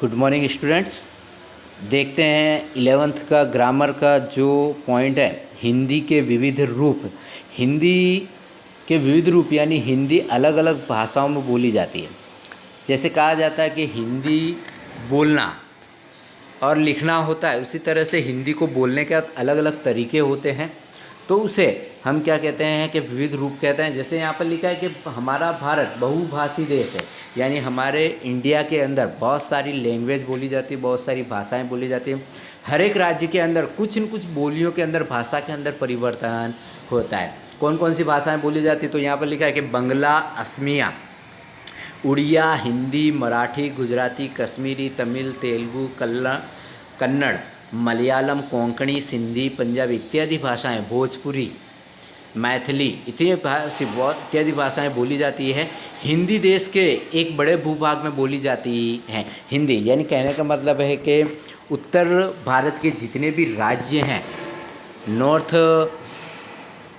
Good morning students. देखते हैं 11th का ग्रामर का जो पॉइंट है, हिंदी के विविध रूप। हिंदी के विविध रूप यानी हिंदी अलग अलग भाषाओं में बोली जाती है। जैसे कहा जाता है कि हिंदी बोलना और लिखना होता है, उसी तरह से हिंदी को बोलने के अलग अलग तरीके होते हैं। तो उसे हम क्या कहते हैं कि विविध रूप कहते हैं। जैसे यहाँ पर लिखा है कि हमारा भारत बहुभाषी देश है, यानी हमारे इंडिया के अंदर बहुत सारी लैंग्वेज बोली जाती है, बहुत सारी भाषाएं बोली जाती हैं। हर एक राज्य के अंदर कुछ न कुछ बोलियों के अंदर, भाषा के अंदर परिवर्तन होता है। कौन कौन सी भाषाएं बोली जाती तो यहाँ पर लिखा है कि बंगला, असमिया, उड़िया, हिंदी, मराठी, गुजराती, कश्मीरी, तमिल, तेलुगु, कन्नड़, मलयालम, कोंकणी, सिंधी, पंजाबी इत्यादि भाषाएं, भोजपुरी, मैथिली इत्यादि भाषाएं बोली जाती है। हिंदी देश के एक बड़े भूभाग में बोली जाती है। हिंदी यानी कहने का मतलब है कि उत्तर भारत के जितने भी राज्य हैं, नॉर्थ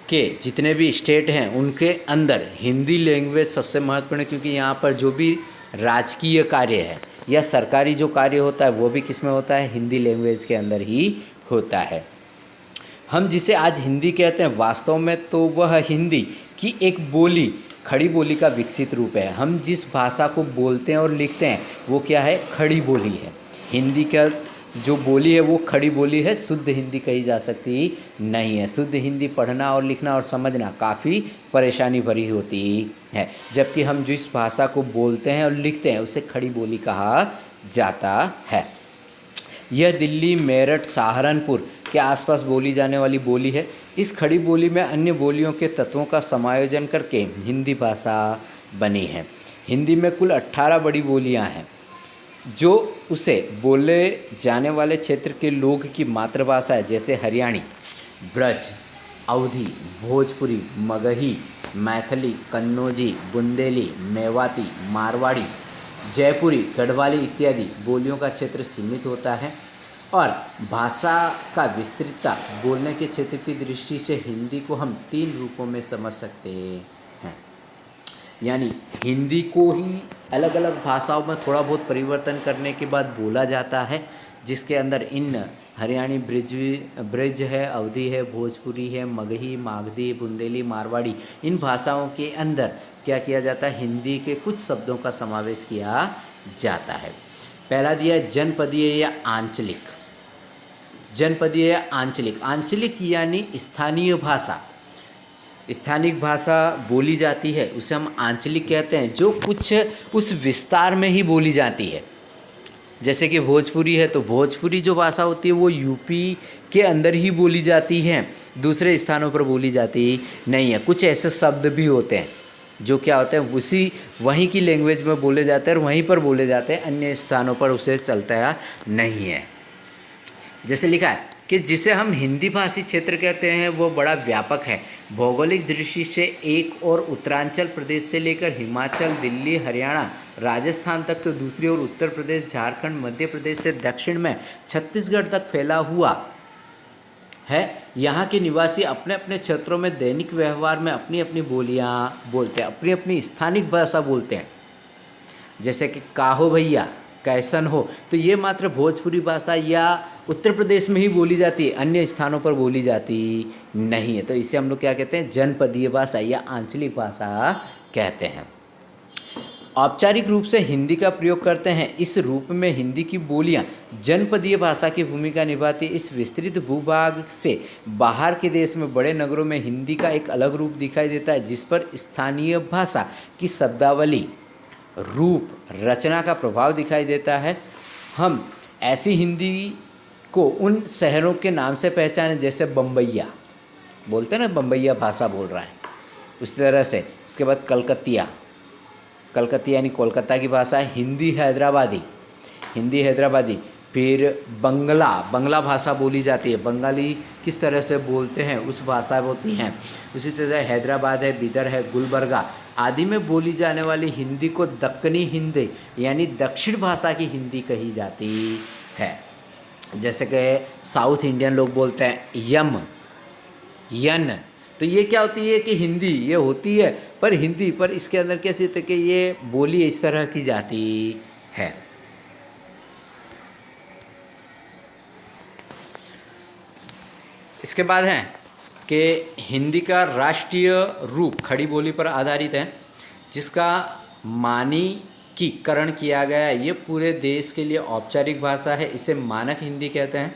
के जितने भी स्टेट हैं, उनके अंदर हिंदी लैंग्वेज सबसे महत्वपूर्ण है, क्योंकि यहाँ पर जो भी राजकीय कार्य है या सरकारी जो कार्य होता है वो भी किस में होता है, हिंदी लैंग्वेज के अंदर ही होता है। हम जिसे आज हिंदी कहते हैं, वास्तव में तो वह हिंदी की एक बोली, खड़ी बोली का विकसित रूप है। हम जिस भाषा को बोलते हैं और लिखते हैं वो क्या है, खड़ी बोली है। हिंदी का जो बोली है वो खड़ी बोली है, शुद्ध हिंदी कही जा सकती नहीं है। शुद्ध हिंदी पढ़ना और लिखना और समझना काफ़ी परेशानी भरी होती है, जबकि हम जिस भाषा को बोलते हैं और लिखते हैं उसे खड़ी बोली कहा जाता है। यह दिल्ली, मेरठ, सहारनपुर के आसपास बोली जाने वाली बोली है। इस खड़ी बोली में अन्य बोलियों के तत्वों का समायोजन करके हिंदी भाषा बनी है। हिंदी में कुल 18 बड़ी बोलियां हैं, जो उसे बोले जाने वाले क्षेत्र के लोग की मातृभाषा है। जैसे हरियाणी, ब्रज, अवधी, भोजपुरी, मगही, मैथिली, कन्नौजी, बुंदेली, मेवाती, मारवाड़ी, जयपुरी, गढ़वाली इत्यादि बोलियों का क्षेत्र सीमित होता है। और भाषा का विस्तृतता बोलने के क्षेत्र की दृष्टि से हिंदी को हम 3 रूपों में समझ सकते हैं। यानी हिंदी को ही अलग अलग भाषाओं में थोड़ा बहुत परिवर्तन करने के बाद बोला जाता है, जिसके अंदर इन हरियाणी, ब्रज है, अवधी है, भोजपुरी है, मगही, मागधी, बुंदेली, मारवाड़ी, इन भाषाओं के अंदर क्या किया जाता है, हिंदी के कुछ शब्दों का समावेश किया जाता है। पहला दिया है जनपदीय या आंचलिक। जनपदीय या आंचलिक, आंचलिक यानी स्थानीय भाषा, स्थानिक भाषा बोली जाती है, उसे हम आंचलिक कहते हैं, जो कुछ उस विस्तार में ही बोली जाती है। जैसे कि भोजपुरी है तो भोजपुरी जो भाषा होती है वो यूपी के अंदर ही बोली जाती है, दूसरे स्थानों पर बोली जाती नहीं है। कुछ ऐसे शब्द भी होते हैं जो क्या होते हैं, उसी वहीं की लैंग्वेज में बोले जाते हैं और वहीं पर बोले जाते हैं, अन्य स्थानों पर उसे चलता नहीं है। जैसे लिखा है कि जिसे हम हिंदी भाषी क्षेत्र कहते हैं वो बड़ा व्यापक है। भौगोलिक दृष्टि से एक और उत्तरांचल प्रदेश से लेकर हिमाचल, दिल्ली, हरियाणा, राजस्थान तक, तो दूसरी ओर उत्तर प्रदेश, झारखंड, मध्य प्रदेश से दक्षिण में छत्तीसगढ़ तक फैला हुआ है। यहाँ के निवासी अपने अपने क्षेत्रों में दैनिक व्यवहार में अपनी अपनी बोलियाँ बोलते हैं, अपनी अपनी स्थानिक भाषा बोलते हैं। जैसे कि काहो भैया, कैसन हो, तो ये मात्र भोजपुरी भाषा या उत्तर प्रदेश में ही बोली जाती है, अन्य स्थानों पर बोली जाती नहीं है। तो इसे हम लोग क्या कहते हैं, जनपदीय भाषा या आंचलिक भाषा कहते हैं। औपचारिक रूप से हिंदी का प्रयोग करते हैं। इस रूप में हिंदी की बोलियां जनपदीय भाषा की भूमिका निभाती है। इस विस्तृत भूभाग से बाहर के देश में बड़े नगरों में हिंदी का एक अलग रूप दिखाई देता है, जिस पर स्थानीय भाषा की शब्दावली, रूप, रचना का प्रभाव दिखाई देता है। हम ऐसी हिंदी को उन शहरों के नाम से पहचानें, जैसे बम्बैया बोलते हैं ना, बम्बैया भाषा बोल रहा है, उस तरह से। उसके बाद कलकतिया, कलकतिया यानी कोलकाता की भाषा है। हिंदी हैदराबादी, हिंदी हैदराबादी। फिर बंगला भाषा बोली जाती है। बंगाली किस तरह से बोलते हैं उस भाषा होती हैं। उसी तरह से हैदराबाद है, बिदर है, गुलबर्गा आदि में बोली जाने वाली हिंदी को दक्कनी हिंदी यानी दक्षिण भाषा की हिंदी कही जाती है। जैसे कि साउथ इंडियन लोग बोलते हैं यन, तो ये क्या होती है कि हिंदी ये होती है, पर हिंदी पर इसके अंदर कैसे होता है कि ये बोली इस तरह की जाती है। इसके बाद है कि हिंदी का राष्ट्रीय रूप खड़ी बोली पर आधारित है, जिसका मानकीकरण किया गया है। ये पूरे देश के लिए औपचारिक भाषा है, इसे मानक हिंदी कहते हैं।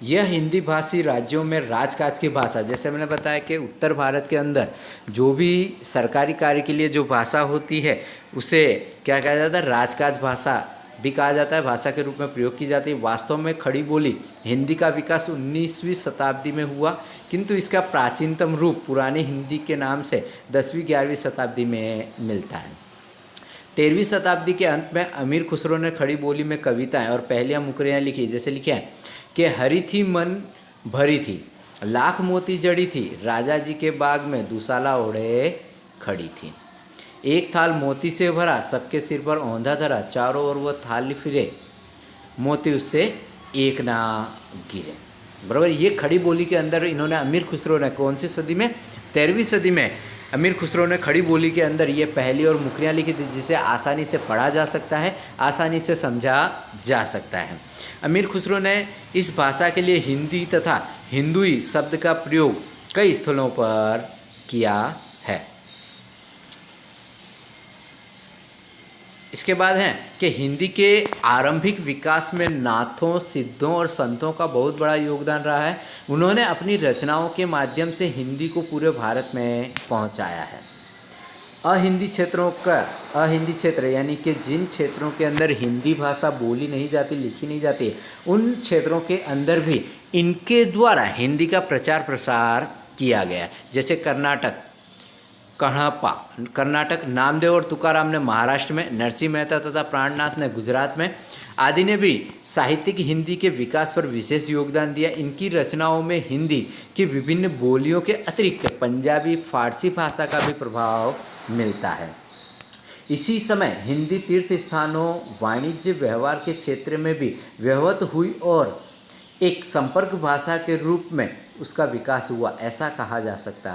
यह हिंदी भाषी राज्यों में राजकाज की भाषा, जैसे मैंने बताया कि उत्तर भारत के अंदर जो भी सरकारी कार्य के लिए जो भाषा होती है उसे क्या कहा जाता है, राजकाज भाषा भी कहा जाता है, भाषा के रूप में प्रयोग की जाती है। वास्तव में खड़ी बोली हिंदी का विकास 19वीं शताब्दी में हुआ, किंतु इसका प्राचीनतम रूप पुरानी हिंदी के नाम से 10वीं-11वीं शताब्दी में मिलता है। 13वीं शताब्दी के अंत में अमीर खुसरो ने खड़ी बोली में कविताएं और पहलियां मुकरियां लिखी, जैसे लिखे हैं कि हरी थी मन भरी थी, लाख मोती जड़ी थी, राजा जी के बाग में दुशाला ओढ़े खड़ी थी। एक थाल मोती से भरा, सबके सिर पर औंधा धरा, चारों ओर वो थाल फिरे, मोती उससे एक ना गिरे। बराबर, ये खड़ी बोली के अंदर इन्होंने अमीर खुसरो ने कौन सी सदी में, 13वीं सदी में अमीर खुसरो ने खड़ी बोली के अंदर ये पहली और मुकरियाँ लिखी थी, जिसे आसानी से पढ़ा जा सकता है, आसानी से समझा जा सकता है। अमीर खुसरो ने इस भाषा के लिए हिंदी तथा हिंदुई शब्द का प्रयोग कई स्थलों पर किया है। इसके बाद है कि हिंदी के आरंभिक विकास में नाथों, सिद्धों और संतों का बहुत बड़ा योगदान रहा है। उन्होंने अपनी रचनाओं के माध्यम से हिंदी को पूरे भारत में पहुंचाया है। अहिंदी क्षेत्र यानी कि जिन क्षेत्रों के अंदर हिंदी भाषा बोली नहीं जाती, लिखी नहीं जाती, उन क्षेत्रों के अंदर भी इनके द्वारा हिंदी का प्रचार प्रसार किया गया। जैसे कर्नाटक नामदेव और तुकाराम ने महाराष्ट्र में, नरसिंह मेहता तथा प्राणनाथ ने गुजरात में आदि ने भी साहित्यिक हिंदी के विकास पर विशेष योगदान दिया। इनकी रचनाओं में हिंदी की विभिन्न बोलियों के अतिरिक्त पंजाबी, फारसी भाषा का भी प्रभाव मिलता है। इसी समय हिंदी तीर्थ स्थानों, वाणिज्य व्यवहार के क्षेत्र में भी व्यवहृत हुई और एक संपर्क भाषा के रूप में उसका विकास हुआ, ऐसा कहा जा सकता